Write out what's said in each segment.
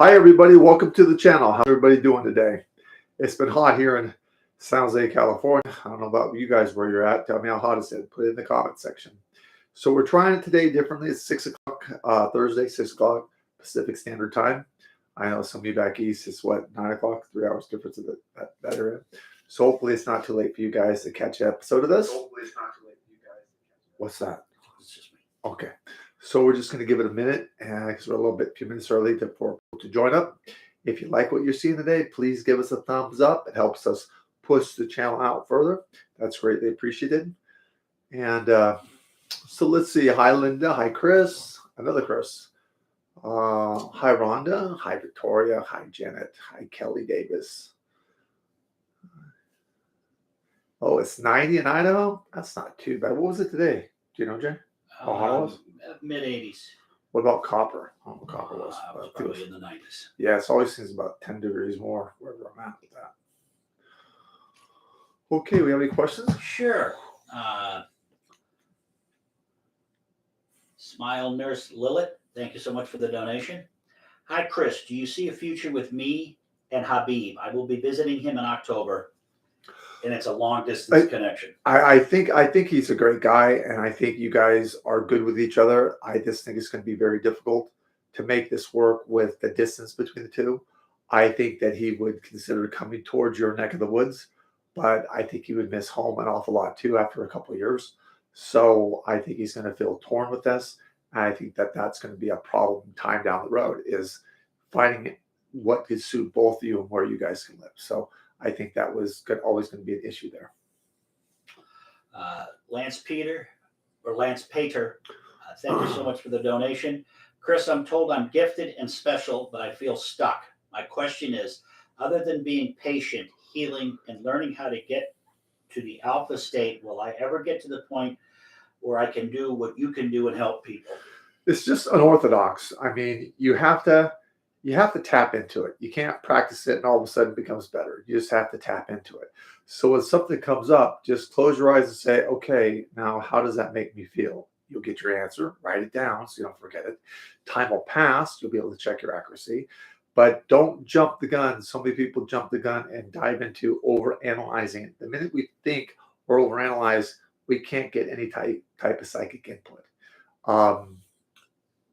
Hi, everybody. Welcome to the channel. How's everybody doing today? It's been hot here in San Jose, California. I don't know about you guys where you're at. Tell me how hot it's been. Put it in the comment section. So we're trying it today differently. It's 6 o'clock, Thursday, 6 o'clock Pacific Standard Time. I know some of you back east, it's what, 9 o'clock? 3 hours difference of that area. So hopefully it's not too late for you guys to catch an episode of this. Hopefully it's not too late for you guys. What's that? It's just me. Okay. So we're just going to give it a minute, and because we're a few minutes early for people to join up. If you like what you're seeing today, please give us a thumbs up. It helps us push the channel out further. That's greatly appreciated. And so let's see. Hi, Linda. Hi, Chris. Another Chris. Hi, Rhonda. Hi, Victoria. Hi, Janet. Hi, Kelly Davis. Oh, it's 90 in Idaho? That's not too bad. What was it today? Do you know, Jay? How hot it was? Mid-80s. What about copper? I don't know what copper was. Probably in the 90s. Yeah, it always seems about 10 degrees more wherever I'm at with that. Okay, we have any questions? Sure. Smile Nurse Lilith, thank you so much for the donation. Hi, Chris. Do you see a future with me and Habib? I will be visiting him in October, and it's a long-distance connection. I think he's a great guy, and I think you guys are good with each other. I just think it's going to be very difficult to make this work with the distance between the two. I think that he would consider coming towards your neck of the woods, but I think he would miss home an awful lot too after a couple of years. So I think he's going to feel torn with this. And I think that that's going to be a problem time down the road, is finding what could suit both of you and where you guys can live. So I think that was always going to be an issue there. Lance Pater, thank you so much for the donation. Chris, I'm told I'm gifted and special, but I feel stuck. My question is, other than being patient, healing, and learning how to get to the alpha state, will I ever get to the point where I can do what you can do and help people? It's just unorthodox. I mean, you have to tap into it. You can't practice it and all of a sudden it becomes better. You just have to tap into it. So when something comes up, just close your eyes and say, okay, now how does that make me feel? You'll get your answer, write it down so you don't forget it. Time will pass. You'll be able to check your accuracy. But don't jump the gun. So many people jump the gun and dive into overanalyzing it. The minute we think or overanalyze, we can't get any type of psychic input.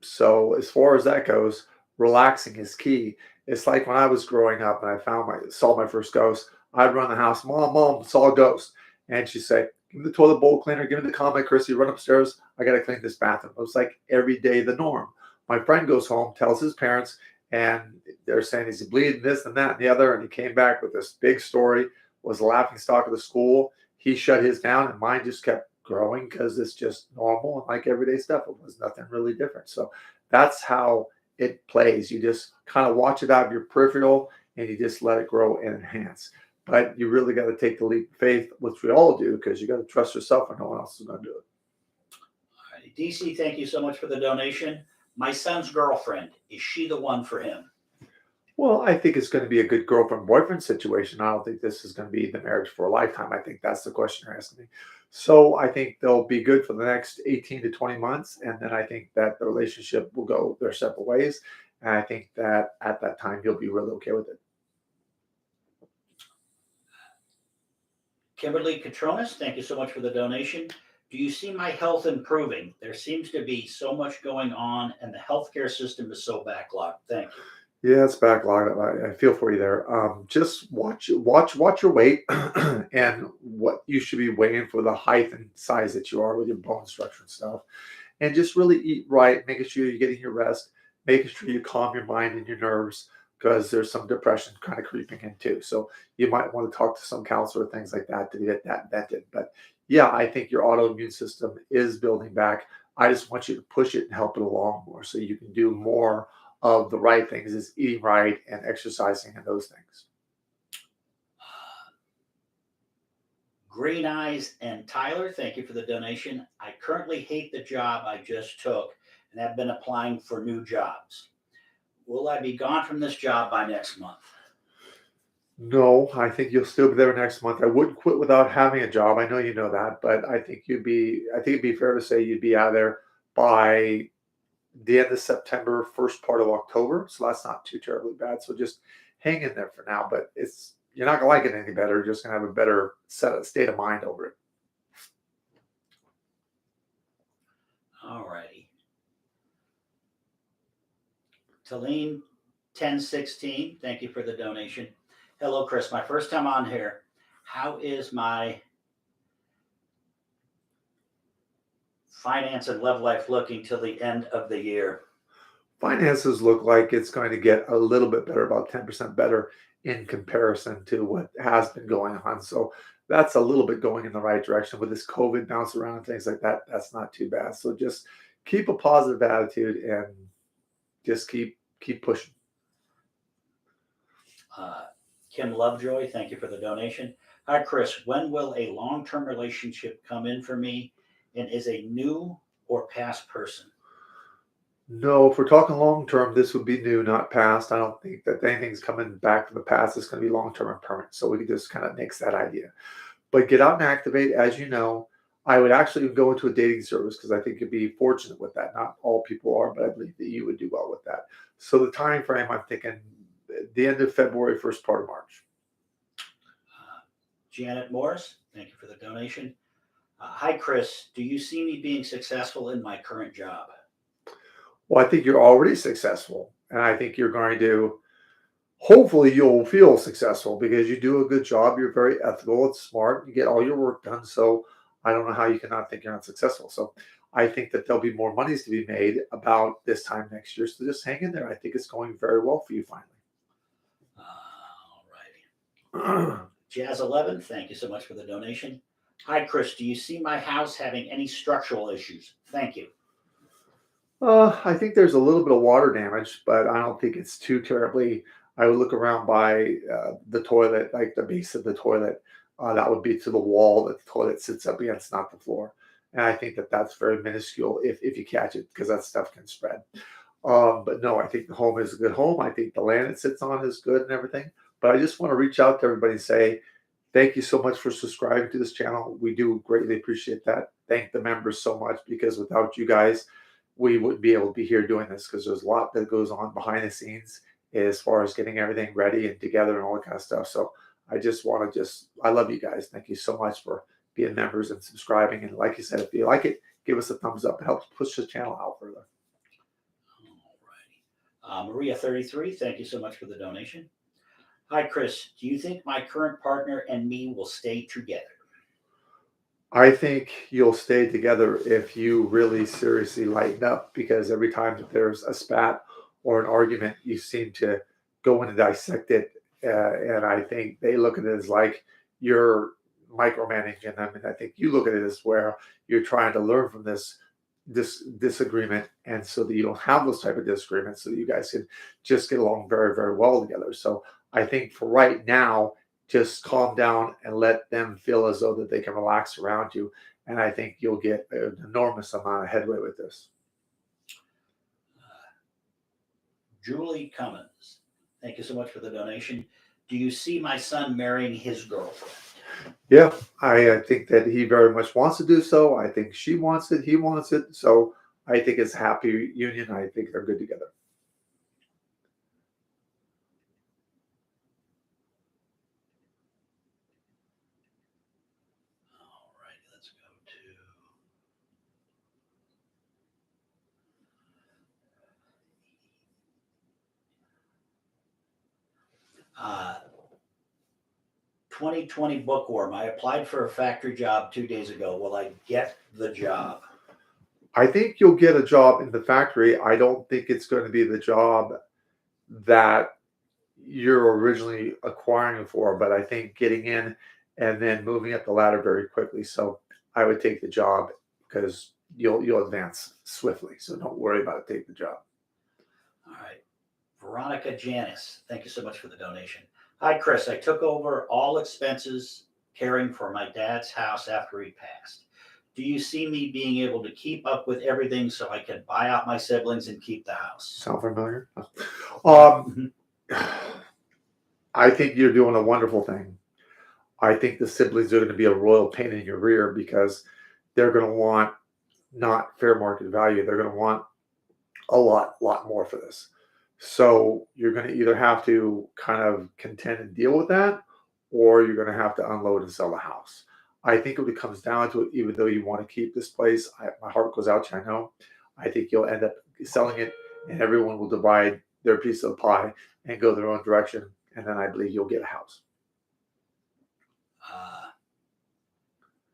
So as far as that goes, relaxing is key. It's like when I was growing up and I saw my first ghost, I'd run the house, Mom, saw a ghost. And she'd say, give me the toilet bowl cleaner, give me the comic, Chrissy, run upstairs. I got to clean this bathroom. It was like every day the norm. My friend goes home, tells his parents, and they're saying he's bleeding, this and that and the other. And he came back with this big story, was the laughing stock of the school. He shut his down and mine just kept growing because it's just normal and like everyday stuff. It was nothing really different. So that's how it plays. You just kind of watch it out of your peripheral and you just let it grow and enhance. But you really got to take the leap of faith, which we all do, because you got to trust yourself and no one else is going to do it. All right. DC, thank you so much for the donation. My son's girlfriend, is she the one for him? Well, I think it's going to be a good girlfriend-boyfriend situation. I don't think this is going to be the marriage for a lifetime. I think that's the question you're asking me. So I think they'll be good for the next 18 to 20 months. And then I think that the relationship will go their separate ways. And I think that at that time, he'll be really okay with it. Kimberly Catronis, thank you so much for the donation. Do you see my health improving? There seems to be so much going on and the healthcare system is so backlogged. Thank you. Yeah, it's backlogged. I feel for you there. Just watch your weight and what you should be weighing for the height and size that you are with your bone structure and stuff. And just really eat right, making sure you're getting your rest, making sure you calm your mind and your nerves, because there's some depression kind of creeping in too. So you might want to talk to some counselor, things like that, to get that vetted. But yeah, I think your autoimmune system is building back. I just want you to push it and help it along more so you can do more of the right things, is eating right and exercising and those things. Green Eyes and Tyler, thank you for the donation. I currently hate the job I just took and have been applying for new jobs. Will I be gone from this job by next month? No, I think you'll still be there next month. I wouldn't quit without having a job. I know you know that, but I think it'd be fair to say you'd be out of there by the end of September, first part of October. So that's not too terribly bad. So just hang in there for now. But you're not gonna like it any better. You're just gonna have a better state of mind over it. All righty. Talene 1016, thank you for the donation. Hello, Chris. My first time on here. How is my finance and love life looking till the end of the year? Finances look like it's going to get a little bit better, about 10% better in comparison to what has been going on. So that's a little bit going in the right direction with this COVID bounce around and things like that. That's not too bad. So just keep a positive attitude and just keep pushing. Kim Lovejoy, thank you for the donation. Hi, Chris. When will a long-term relationship come in for me, and is a new or past person? No, if we're talking long term, this would be new, not past. I don't think that anything's coming back from the past. It's going to be long term and permanent. So we can just kind of nix that idea. But get out and activate. As you know, I would actually go into a dating service because I think you'd be fortunate with that. Not all people are, but I believe that you would do well with that. So the time frame, I'm thinking the end of February, first part of March. Janet Morris, thank you for the donation. Hi, Chris. Do you see me being successful in my current job? Well, I think you're already successful. And I think you're going to, hopefully, you'll feel successful because you do a good job. You're very ethical and smart. You get all your work done. So I don't know how you cannot think you're not successful. So I think that there'll be more monies to be made about this time next year. So just hang in there. I think it's going very well for you finally. All righty. Jazz 11, thank you so much for the donation. Hi, Chris. Do you see my house having any structural issues? Thank you. I think there's a little bit of water damage, but I don't think it's too terribly. I would look around by the toilet, like the base of the toilet. That would be to the wall that the toilet sits up against, not the floor. And I think that that's very minuscule if you catch it, because that stuff can spread. But no, I think the home is a good home. I think the land it sits on is good and everything. But I just want to reach out to everybody and say, thank you so much for subscribing to this channel. We do greatly appreciate that. Thank the members so much, because without you guys, we wouldn't be able to be here doing this, because there's a lot that goes on behind the scenes as far as getting everything ready and together and all that kind of stuff. So I just want to I love you guys. Thank you so much for being members and subscribing. And like you said, if you like it, give us a thumbs up. It helps push the channel out further. All righty. Maria 33, thank you so much for the donation. Hi, Chris. Do you think my current partner and me will stay together? I think you'll stay together if you really seriously lighten up, because every time that there's a spat or an argument, you seem to go in and dissect it. And I think they look at it as like you're micromanaging them. And I think you look at it as where you're trying to learn from this disagreement, and so that you don't have those type of disagreements, so that you guys can just get along very, very well together. So I think for right now, just calm down and let them feel as though that they can relax around you. And I think you'll get an enormous amount of headway with this. Julie Cummins, thank you so much for the donation. Do you see my son marrying his girlfriend? Yeah, I think that he very much wants to do so. I think she wants it. He wants it. So I think it's a happy union. I think they're good together. All right, let's go to 2020 bookworm. I applied for a factory job 2 days ago. Will I get the job? I think you'll get a job in the factory. I don't think it's going to be the job that you're originally acquiring for, but I think getting in and then moving up the ladder very quickly. So I would take the job, because you'll advance swiftly. So don't worry about it. Take the job. All right. Veronica Janis, thank you so much for the donation. Hi, Chris. I took over all expenses caring for my dad's house after he passed. Do you see me being able to keep up with everything so I can buy out my siblings and keep the house? Sound familiar? I think you're doing a wonderful thing. I think the siblings are going to be a royal pain in your rear, because they're going to want not fair market value. They're going to want a lot more for this. So you're going to either have to kind of contend and deal with that, or you're going to have to unload and sell the house. I think when it comes down to it, even though you want to keep this place, my heart goes out to you, I know. I think you'll end up selling it, and everyone will divide their piece of the pie and go their own direction. And then I believe you'll get a house.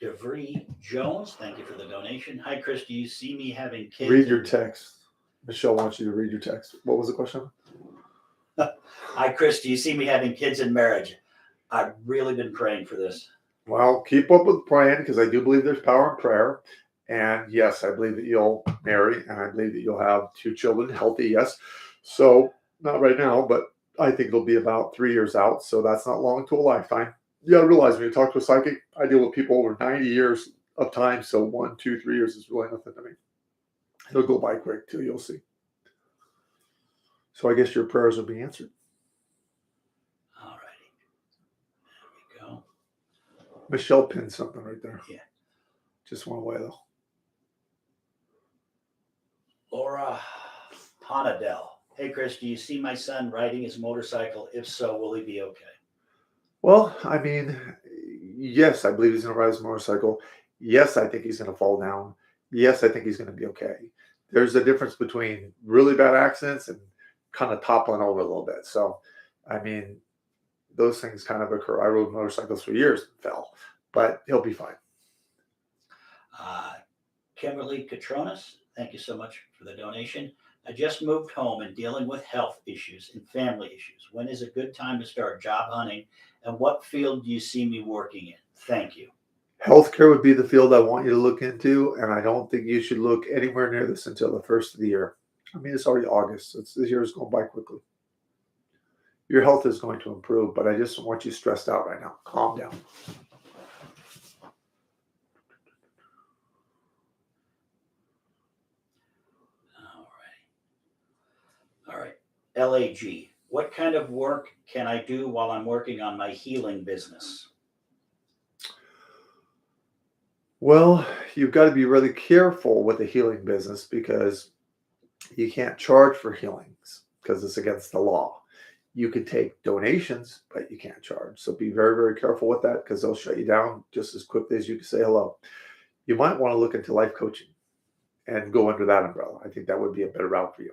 DeVree Jones, thank you for the donation. Hi, Chris. Do you see me having kids? Read your text. Michelle wants you to read your text. What was the question? Hi, Chris. Do you see me having kids in marriage? I've really been praying for this. Well, keep up with praying, because I do believe there's power in prayer. And yes, I believe that you'll marry, and I believe that you'll have 2 children, healthy, yes. So not right now, but I think it'll be about 3 years out. So that's not long to a lifetime. You got to realize when you talk to a psychic, I deal with people over 90 years of time. So 1, 2, 3 years is really nothing to me. It'll go by quick too, you'll see. So I guess your prayers will be answered. All righty. There we go. Michelle pinned something right there. Yeah. Just went away though. Laura Honadell. Hey, Chris, do you see my son riding his motorcycle? If so, will he be okay? Well, I mean, yes, I believe he's going to ride his motorcycle. Yes, I think he's going to fall down. Yes, I think he's going to be okay. There's a difference between really bad accidents and kind of toppling over a little bit. So, I mean, those things kind of occur. I rode motorcycles for years and fell, but he'll be fine. Kimberly Catronis, thank you so much for the donation. I just moved home and dealing with health issues and family issues. When is a good time to start job hunting, and what field do you see me working in? Thank you. Healthcare would be the field I want you to look into, and I don't think you should look anywhere near this until the first of the year. I mean, it's already August. This year is going by quickly. Your health is going to improve, but I just don't want you stressed out right now. Calm down. All right. LAG. What kind of work can I do while I'm working on my healing business? Well, you've got to be really careful with the healing business, because you can't charge for healings because it's against the law. You can take donations, but you can't charge. So be very, very careful with that, because they'll shut you down just as quickly as you can say hello. You might want to look into life coaching and go under that umbrella. I think that would be a better route for you.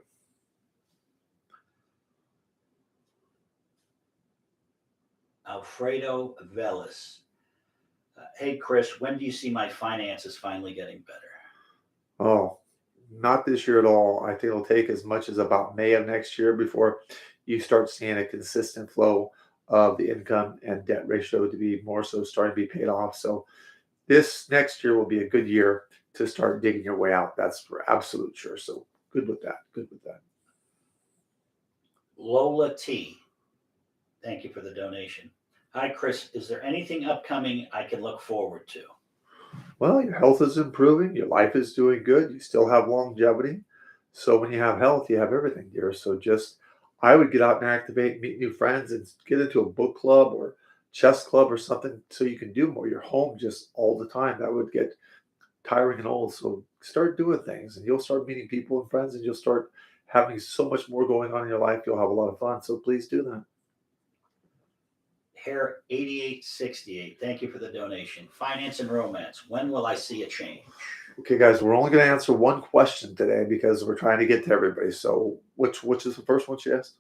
Alfredo Velas. Hey, Chris, when do you see my finances finally getting better? Oh, not this year at all. I think it'll take as much as about May of next year before you start seeing a consistent flow of the income and debt ratio to be more so starting to be paid off. So this next year will be a good year to start digging your way out. That's for absolute sure. So good with that. Good with that. Lola T. Thank you for the donation. Hi, Chris. Is there anything upcoming I can look forward to? Well, your health is improving. Your life is doing good. You still have longevity. So when you have health, you have everything, dear. So I would get out and activate, meet new friends, and get into a book club or chess club or something so you can do more. You're home just all the time. That would get tiring and old. So start doing things, and you'll start meeting people and friends, and you'll start having so much more going on in your life. You'll have a lot of fun. So please do that. Hair 8868. Thank you for the donation. Finance and romance. When will I see a change? Okay, guys, we're only going to answer one question today because we're trying to get to everybody. So which is the first one she asked?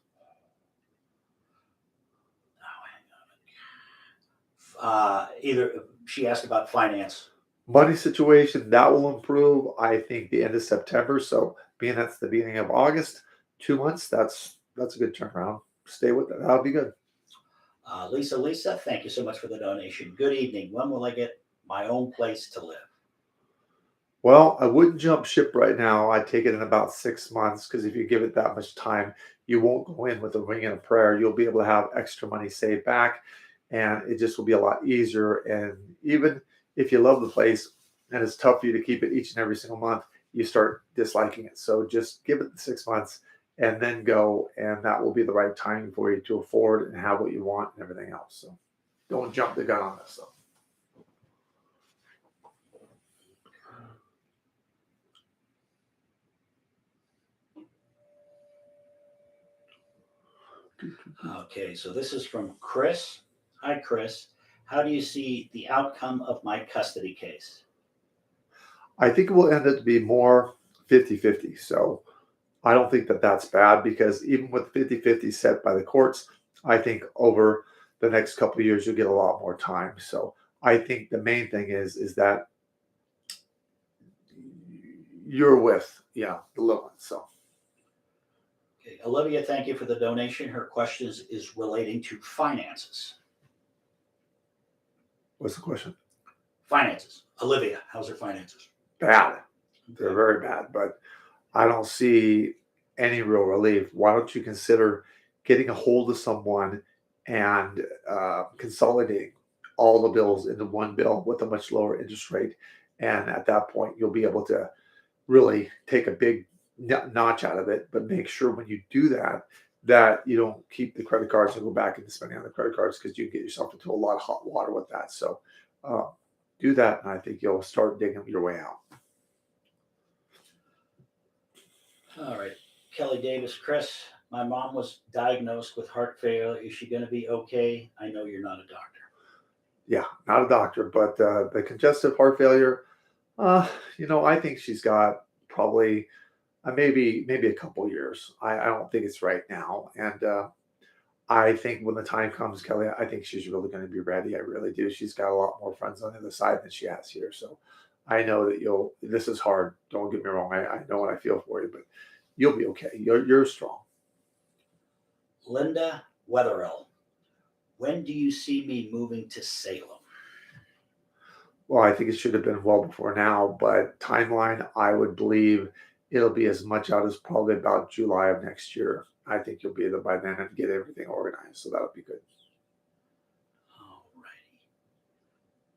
Either she asked about finance. Money situation, that will improve, I think, the end of September. So being that's the beginning of August, 2 months, that's a good turnaround. Stay with that. That'll be good. Lisa, thank you so much for the donation. Good evening. When will I get my own place to live? Well, I wouldn't jump ship right now. I'd take it in about 6 months, because if you give it that much time, you won't go in with a ring and a prayer. You'll be able to have extra money saved back, and it just will be a lot easier. And even if you love the place and it's tough for you to keep it each and every single month, you start disliking it. So just give it the 6 months and then go, and that will be the right time for you to afford and have what you want and everything else. So don't jump the gun on this stuff. Okay, so this is from Chris. Hi, Chris. How do you see the outcome of my custody case? I think it will end up to be more 50-50. So I don't think that that's bad because even with 50-50 set by the courts, I think over the next couple of years you'll get a lot more time. So I think the main thing is that you're with the little one. So Okay, Olivia, thank you for the donation. Her question is relating to finances. what's the question? Finances. Olivia, how's her finances? Bad. They're very bad, but I don't see any real relief. Why don't you consider getting a hold of someone and consolidating all the bills into one bill with a much lower interest rate? And at that point, you'll be able to really take a big notch out of it. But make sure when you do that, that you don't keep the credit cards and go back into spending on the credit cards because you get yourself into a lot of hot water with that. So uh, do that, and I think you'll start digging your way out. All right. Kelly Davis, Chris, my mom was diagnosed with heart failure. Is she going to be okay? I know you're not a doctor. Yeah, not a doctor, but the congestive heart failure, I think she's got probably maybe a couple years. I don't think it's right now, and I think when the time comes, Kelly, I think she's really going to be ready. I really do. She's got a lot more friends on the other side than she has here, so I know that you'll. This is hard. Don't get me wrong. I know what I feel for you, but you'll be okay. You're strong. Linda Wetherill, when do you see me moving to Salem? Well, I think it should have been well before now, but timeline, I would believe it'll be as much out as probably about July of next year. I think you'll be there by then and get everything organized, so that'll be good. All righty.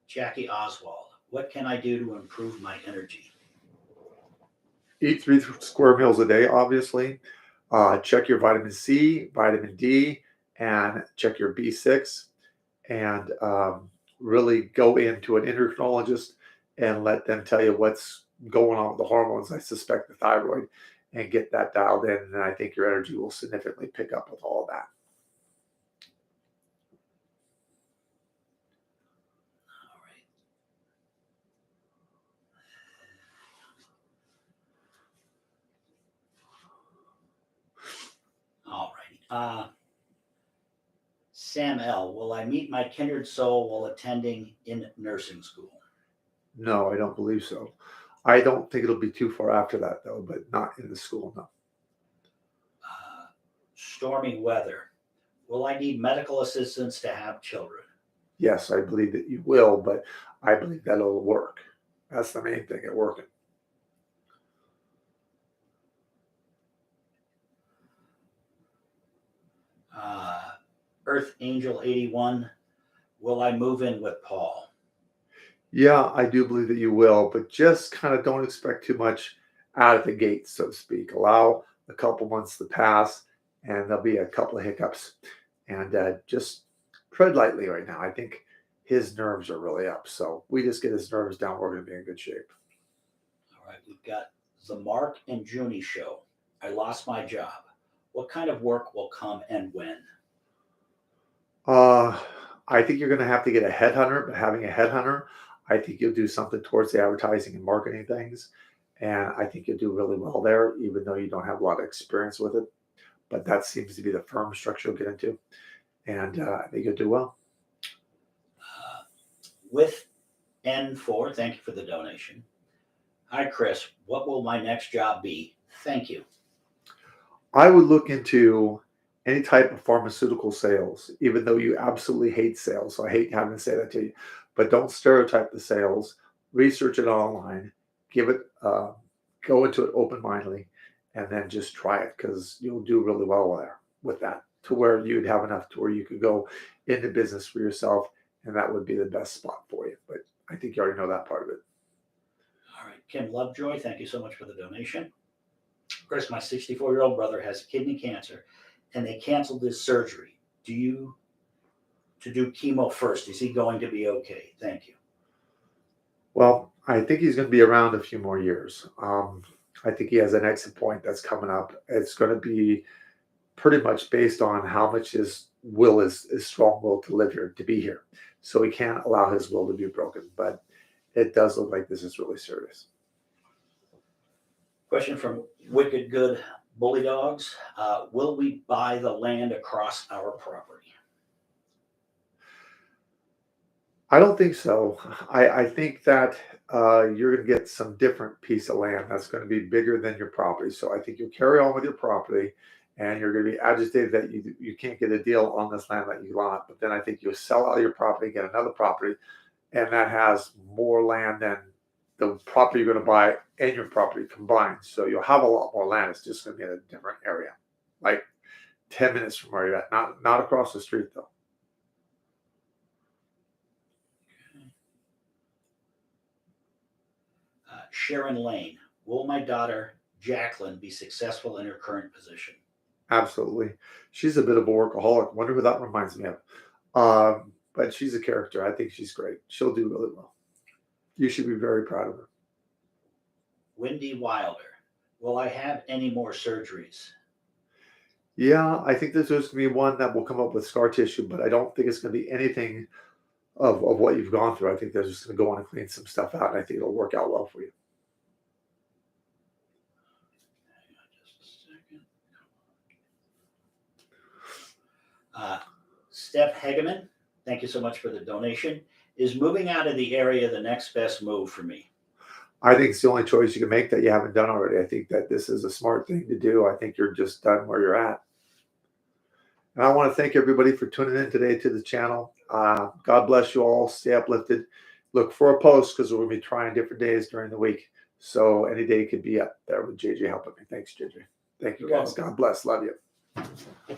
Jackie Oswald, what can I do to improve my energy? Eat 3 square meals a day, obviously. Check your vitamin C, vitamin D, and check your B6, and really go into an endocrinologist and let them tell you what's going on with the hormones. I suspect the thyroid, and get that dialed in, and I think your energy will significantly pick up with all of that. All right. All righty. Sam L., will I meet my kindred soul while attending in nursing school? No, I don't believe so. I don't think it'll be too far after that, though, but not in the school, no. Stormy weather. Will I need medical assistance to have children? Yes, I believe that you will, but I believe that'll work. That's the main thing at working. Earth Angel 81. Will I move in with Paul? Yeah, I do believe that you will, but just kind of don't expect too much out of the gate, so to speak. Allow a couple months to pass, and there'll be a couple of hiccups, and just tread lightly right now. I think his nerves are really up, so we just get his nerves down, we're going to be in good shape. All right, we've got the Mark and Junie show. I lost my job. What kind of work will come and when? Uh, I think you're going to have to get a headhunter, but having a headhunter, I think you'll do something towards the advertising and marketing things. And I think you'll do really well there, even though you don't have a lot of experience with it. But that seems to be the firm structure you'll get into. And I think you'll do well. Uh, with N4, thank you for the donation. Hi, Chris. What will my next job be? Thank you. I would look into any type of pharmaceutical sales, even though you absolutely hate sales. So I hate having to say that to you, but don't stereotype the sales. Research it online, give it, go into it open mindedly, and then just try it because you'll do really well there with that. To where you'd have enough to where you could go into business for yourself, and that would be the best spot for you. But I think you already know that part of it. All right, Kim Lovejoy, thank you so much for the donation. Chris, my 64-year-old brother has kidney cancer, and they canceled his surgery. To do chemo first? Is he going to be okay? Thank you. Well, I think he's going to be around a few more years. I think he has an exit point that's coming up. It's going to be pretty much based on how much his will is strong will to live here, to be here. So he can't allow his will to be broken. But it does look like this is really serious. Question from Wicked Good Bully Dogs. Will we buy the land across our property? I don't think so. I think that you're going to get some different piece of land that's going to be bigger than your property. So I think you'll carry on with your property, and you're going to be agitated that you can't get a deal on this land that you want. But then I think you'll sell out your property, get another property, and that has more land than the property you're going to buy and your property combined. So you'll have a lot more land. It's just going to be in a different area, like 10 minutes from where you're at. Not across the street though. Sharon Lane. Will my daughter Jacqueline be successful in her current position? Absolutely. She's a bit of a workaholic. Wonder who that reminds me of. But she's a character. I think she's great. She'll do really well. You should be very proud of her. Wendy Wilder. Will I have any more surgeries? Yeah, I think there's going to be one that will come up with scar tissue, but I don't think it's going to be anything of what you've gone through. I think they're just going to go on and clean some stuff out, and I think it'll work out well for you. Just a second. Steph Hegeman, thank you so much for the donation. Is moving out of the area the next best move for me? I think it's the only choice you can make that you haven't done already. I think that this is a smart thing to do. I think you're just done where you're at. And I want to thank everybody for tuning in today to the channel. God bless you all. Stay uplifted. Look for a post because we'll be trying different days during the week. So any day could be up there with JJ helping me. Thanks, JJ. Thank you, guys. God bless. Love you.